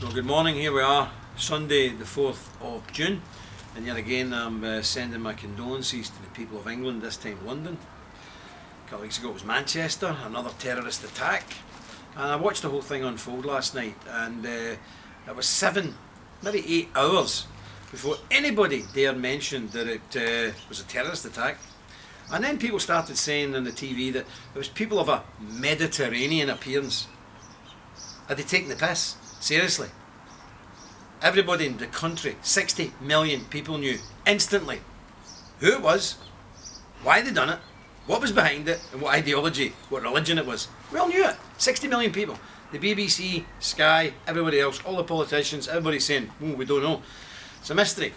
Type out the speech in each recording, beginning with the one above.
Well, good morning. Here we are, Sunday the 4th of June, and yet again I'm sending my condolences to the people of England, this time London. A couple of weeks ago it was Manchester, another terrorist attack, and I watched the whole thing unfold last night, and it was 7, maybe 8 hours before anybody dared mention that it was a terrorist attack. And then people started saying on the TV that it was people of a Mediterranean appearance. Are they taking the piss? Seriously? Everybody in the country, 60 million people knew instantly who it was, why they'd done it, what was behind it, and what ideology, what religion it was. We all knew it. 60 million people. The BBC, Sky, everybody else, all the politicians, everybody's saying, oh, we don't know. It's a mystery.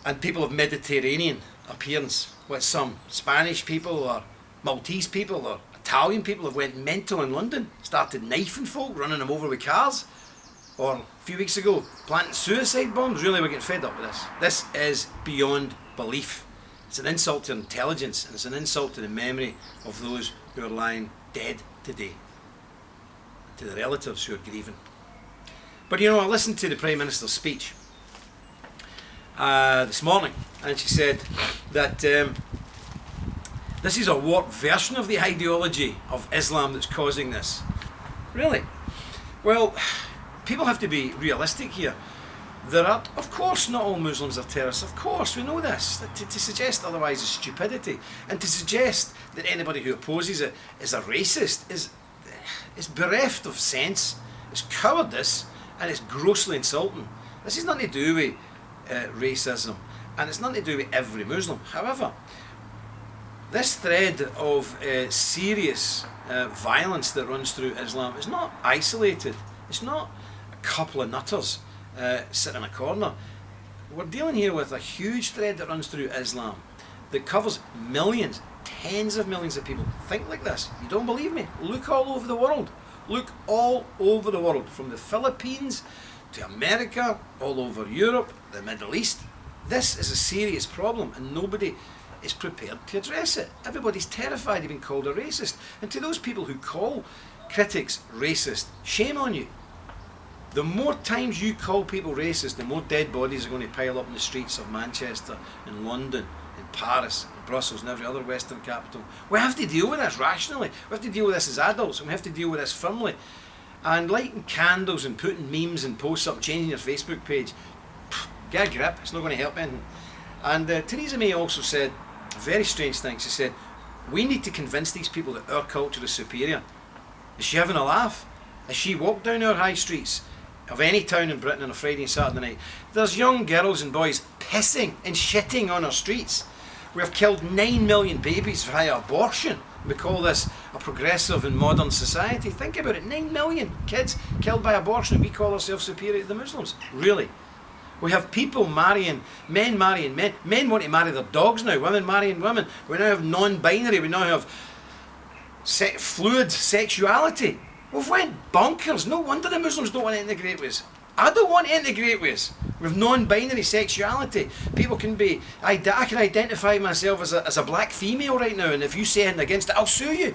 And people of Mediterranean appearance, with some Spanish people or Maltese people or Italian people have went mental in London, started knifing folk, running them over with cars, or a few weeks ago planting suicide bombs. Really, we're getting fed up with this. This is beyond belief. It's an insult to intelligence, and it's an insult to the memory of those who are lying dead today, to the relatives who are grieving. But you know, I listened to the Prime Minister's speech this morning, and she said that this is a warped version of the ideology of Islam that's causing this. Really? Well, people have to be realistic here. There are, of course, not all Muslims are terrorists. Of course, we know this. To suggest otherwise is stupidity. And to suggest that anybody who opposes it is a racist is bereft of sense. It's cowardice, and it's grossly insulting. This has nothing to do with racism, and it's nothing to do with every Muslim. However, this thread of serious violence that runs through Islam is not isolated. It's not a couple of nutters sitting in a corner. We're dealing here with a huge thread that runs through Islam that covers millions, tens of millions of people. Think like this. You don't believe me? Look all over the world. Look all over the world, from the Philippines to America, all over Europe, the Middle East. This is a serious problem, and nobody is prepared to address it. Everybody's terrified of being called a racist. And to those people who call critics racist, shame on you. The more times you call people racist, the more dead bodies are going to pile up in the streets of Manchester, in London, in Paris, in Brussels, and every other Western capital. We have to deal with this rationally. We have to deal with this as adults, and we have to deal with this firmly. And lighting candles and putting memes and posts up, changing your Facebook page, get a grip. It's not going to help anything. And Theresa May also said a very strange thing. She said, we need to convince these people that our culture is superior. Is she having a laugh? As she walked down our high streets of any town in Britain on a Friday and Saturday night, there's young girls and boys pissing and shitting on our streets. We have killed 9 million babies via abortion. We call this a progressive and modern society. Think about it, 9 million kids killed by abortion, and we call ourselves superior to the Muslims. Really? We have people marrying men. Men want to marry their dogs now, women marrying women. We now have non-binary, we now have fluid sexuality. We've went bonkers. No wonder the Muslims don't want to integrate with us. I don't want to integrate with us. We have non-binary sexuality. People can be, I can identify myself as a black female right now, and if you say anything against it, I'll sue you.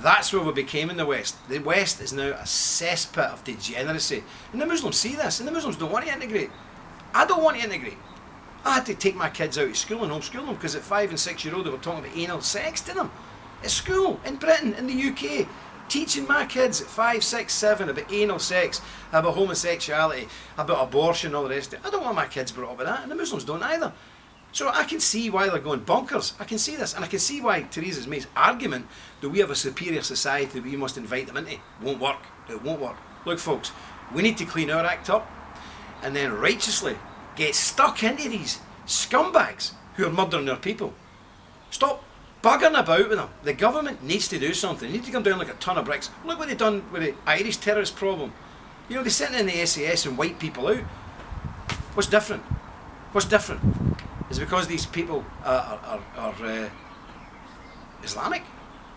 That's where we became in the West. The West is now a cesspit of degeneracy. And the Muslims see this, and the Muslims don't want to integrate. I don't want to integrate. I had to take my kids out of school and homeschool them because at 5 and 6 year old they were talking about anal sex to them. At school, in Britain, in the UK. Teaching my kids at 5, 6, 7 about anal sex, about homosexuality, about abortion and all the rest of it. I don't want my kids brought up with that, and the Muslims don't either. So I can see why they're going bonkers. I can see this, and I can see why Theresa May's argument that we have a superior society that we must invite them into won't work. It won't work. Look folks, we need to clean our act up and then righteously get stuck into these scumbags who are murdering their people. Stop buggering about with them. The government needs to do something. They need to come down like a ton of bricks. Look what they've done with the Irish terrorist problem. You know, they sent in the SAS and wipe people out. What's different? What's different? Is it because these people are Islamic?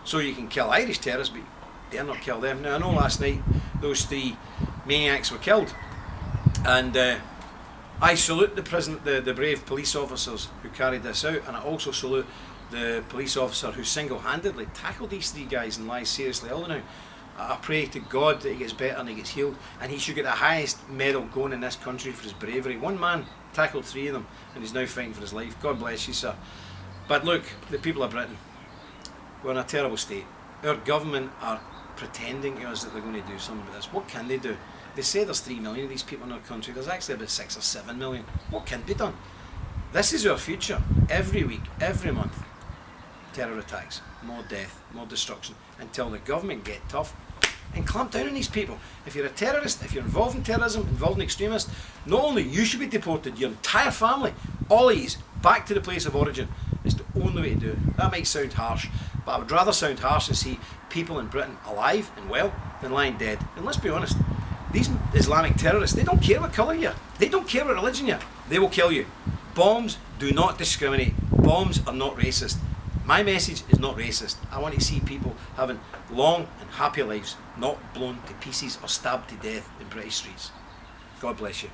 So you can kill Irish terrorists, but dare not kill them. Now I know last night those 3 maniacs were killed, and I salute the brave police officers who carried this out, and I also salute the police officer who single-handedly tackled these 3 guys and lies seriously ill now. I pray to God that he gets better and he gets healed, and he should get the highest medal going in this country for his bravery. One man tackled 3 of them, and he's now fighting for his life. God bless you, sir. But look, the people of Britain, we're in a terrible state. Our government are pretending to us that they're going to do something about this. What can they do? They say there's 3 million of these people in our country. There's actually about 6 or 7 million. What can be done? This is our future. Every week, every month, terror attacks, more death, more destruction, until the government get tough and clamp down on these people. If you're a terrorist, if you're involved in terrorism, involved in extremists, not only you should be deported, your entire family, all of yous, back to the place of origin. It's the only way to do it. That might sound harsh, but I would rather sound harsh and see people in Britain alive and well than lying dead. And let's be honest, these Islamic terrorists, they don't care what colour you're. They don't care what religion you're. They will kill you. Bombs do not discriminate. Bombs are not racist. My message is not racist. I want to see people having long and happy lives, not blown to pieces or stabbed to death in British streets. God bless you.